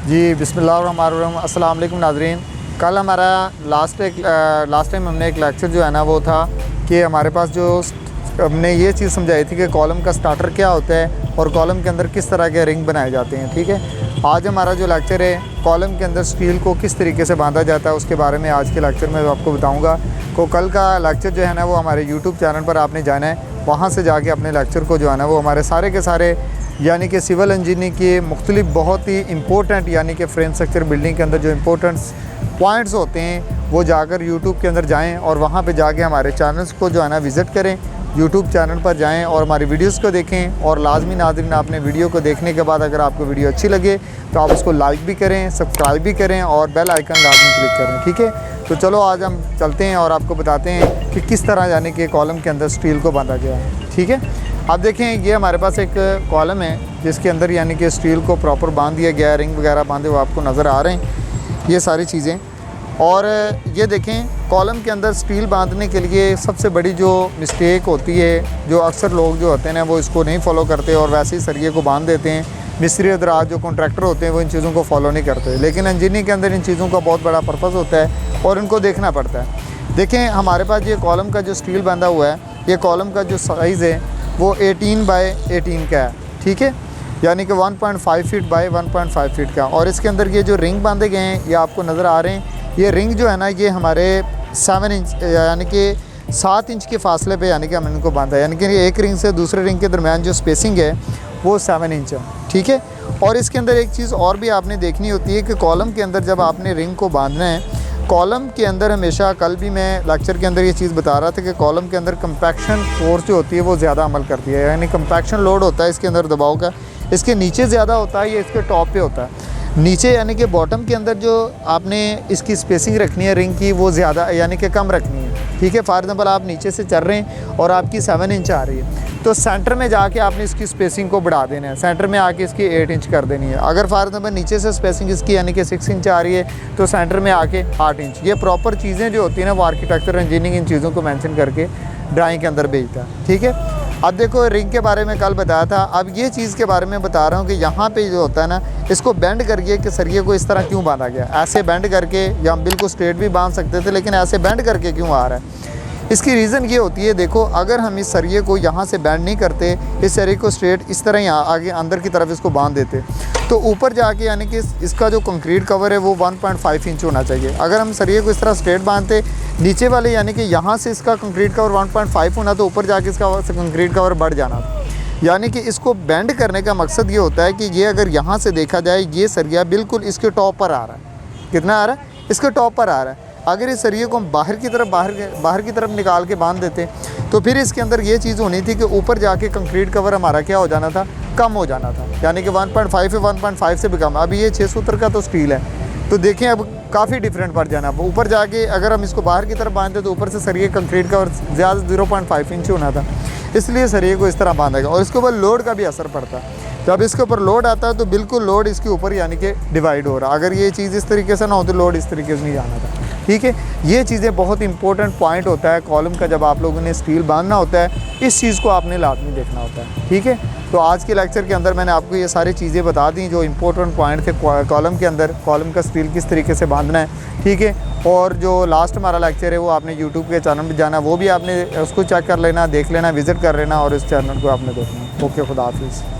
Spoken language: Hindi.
जी बिस्मिल्लाहिर्रहमानिर्रहीम। अस्सलाम वालेकुम नाज़रीन। कल हमारा लास्ट टाइम हमने एक लेक्चर जो है ना वो था कि हमारे पास जो हमने ये चीज़ समझाई थी कि कॉलम का स्टार्टर क्या होता है और कॉलम के अंदर किस तरह के रिंग बनाए जाते हैं। ठीक है, आज हमारा जो लेक्चर है कॉलम के अंदर स्टील को किस तरीके से बांधा जाता है उसके बारे में आज के लेक्चर में आपको बताऊँगा। तो कल का लेक्चर जो है ना वो हमारे यूट्यूब चैनल पर आपने जाना है, वहाँ से जाके अपने लेक्चर को जो है ना वो हमारे सारे के सारे यानी कि सिविल इंजीनियरिंग के मुख्तलिफ बहुत ही इंपॉर्टेंट यानी कि फ्रेम स्ट्रक्चर बिल्डिंग के अंदर जो इंपॉर्टेंट पॉइंट्स होते हैं वो जाकर यूट्यूब के अंदर जाएं और वहाँ पे जाके हमारे चैनल्स को जो है ना विज़िट करें। यूट्यूब चैनल पर जाएं और हमारी वीडियोस को देखें और लाजमी नाज़रीन आपने वीडियो को देखने के बाद अगर आपको वीडियो अच्छी लगे तो आप उसको लाइक भी करें, सब्सक्राइब भी करें और बेल आइकन लाजमी क्लिक करें। ठीक है, तो चलो आज हम चलते हैं और आपको बताते हैं कि किस तरह यानी कि कॉलम के अंदर स्टील को बांधा गया है। ठीक है, आप देखें ये हमारे पास एक कॉलम है जिसके अंदर यानी कि स्टील को प्रॉपर बांध दिया गया है, रिंग वगैरह बांधे हुए आपको नज़र आ रहे हैं ये सारी चीज़ें। और ये देखें कॉलम के अंदर स्टील बांधने के लिए सबसे बड़ी जो मिस्टेक होती है, जो अक्सर लोग जो होते हैं ना वो इसको नहीं फॉलो करते और वैसे ही सरिये को बांध देते हैं। मिस्त्री हज़रात जो कॉन्ट्रैक्टर होते हैं वो इन चीज़ों को फॉलो नहीं करते, लेकिन इंजीनियरिंग के अंदर इन चीज़ों का बहुत बड़ा पर्पज़ होता है और इनको देखना पड़ता है। देखें हमारे पास ये कॉलम का जो स्टील बांधा हुआ है, ये कॉलम का जो साइज़ है वो 18 बाय 18 का है। ठीक है, यानी कि 1.5 फीट बाय 1.5 फीट का। और इसके अंदर ये जो रिंग बांधे गए हैं ये आपको नज़र आ रहे हैं। ये रिंग जो है ना ये हमारे 7 इंच यानी कि 7 इंच के फासले पे यानी कि हमने इनको बांधा है, यानी कि एक रिंग से दूसरे रिंग के दरमियान जो स्पेसिंग है वो 7 इंच है। ठीक है, और इसके अंदर एक चीज़ और भी आपने देखनी होती है कि कॉलम के अंदर जब आपने रिंग को बांधना है, कॉलम के अंदर हमेशा, कल भी मैं लेक्चर के अंदर ये चीज़ बता रहा था कि कॉलम के अंदर कंपैक्शन फोर्स जो होती है वो ज़्यादा अमल करती है, यानी कंपैक्शन लोड होता है इसके अंदर दबाव का, इसके नीचे ज़्यादा होता है, ये इसके टॉप पे होता है। नीचे यानी कि बॉटम के अंदर जो आपने इसकी स्पेसिंग रखनी है रिंग की वो ज़्यादा यानी कि कम रखनी है। ठीक है, फॉर एग्जांपल आप नीचे से चल रहे हैं और आपकी 7 इंच आ रही है तो सेंटर में जाके आपने इसकी स्पेसिंग को बढ़ा देना है, सेंटर में आके इसकी 8 इंच कर देनी है। अगर फॉर एग्जांपल नीचे से स्पेसिंग इसकी यानी कि 6 इंच आ रही है तो सेंटर में आके 8 इंच। ये प्रॉपर चीज़ें जो होती हैं ना वो आर्किटेक्चर इंजीनियरिंग इन चीज़ों को मेंशन करके ड्राइंग के अंदर भेजता है। ठीक है, अब देखो रिंग के बारे में कल बताया था, अब ये चीज़ के बारे में बता रहा हूँ कि यहाँ पे जो होता है ना इसको बेंड करके कि सरिये को इस तरह क्यों बांधा गया। ऐसे बेंड करके या हम बिल्कुल स्ट्रेट भी बांध सकते थे, लेकिन ऐसे बेंड करके क्यों आ रहा है? इसकी रीज़न ये होती है, देखो अगर हम इस सरिये को यहाँ से बेंड नहीं करते, इस सरिये को स्ट्रेट इस तरह यहाँ आगे अंदर की तरफ इसको बांध देते तो ऊपर जाके यानी कि इसका जो कंक्रीट कवर है वो 1.5 इंच होना चाहिए। अगर हम सरिये को इस तरह स्ट्रेट बांधते नीचे वाले यानी कि यहाँ से इसका कंक्रीट कवर 1.5 होना तो ऊपर जाके इसका कंक्रीट कवर बढ़ जाना था। यानी कि इसको बेंड करने का मकसद ये होता है कि ये अगर यहाँ से देखा जाए ये सरिया बिल्कुल इसके टॉप पर आ रहा है। कितना आ रहा है? इसके टॉप पर आ रहा है। अगर इस सरिये को हम बाहर की तरफ निकाल के बांध देते तो फिर इसके अंदर ये चीज़ होनी थी कि ऊपर जाके कंक्रीट कवर हमारा क्या हो जाना था, कम हो जाना था, यानी कि 1.5 से 1.5 से भी कम। अभी ये 600 का तो स्टील है तो देखें अब काफ़ी डिफरेंट पड़ जाना। ऊपर जाके अगर हम इसको बाहर की तरफ बांधते तो ऊपर से सरिये कंक्रीट कवर ज़्यादा 0.5 इंच होना था, इसलिए सरिये को इस तरह बांधा गया। और इसके ऊपर लोड का भी असर पड़ता है, जब इसके ऊपर लोड आता है तो बिल्कुल लोड इसके ऊपर यानी कि डिवाइड हो रहा है। अगर ये चीज़ इस तरीके से ना हो तो लोड इस तरीके से नहीं जाना था। ठीक है, ये चीज़ें बहुत इंपॉर्टेंट पॉइंट होता है कॉलम का, जब आप लोगों ने स्टील बांधना होता है इस चीज़ को आपने लाजमी देखना होता है। ठीक है, तो आज के लेक्चर के अंदर मैंने आपको ये सारी चीज़ें बता दी जो इंपॉर्टेंट पॉइंट थे कॉलम के अंदर, कॉलम का स्टील किस तरीके से बांधना है। ठीक है, और जो लास्ट हमारा लेक्चर है वो आपने यूट्यूब के चैनल पर जाना, वो भी आपने उसको चेक कर लेना, देख लेना, विज़िट कर लेना और इस चैनल को आपने देखना। ओके, खुदा हाफिज़।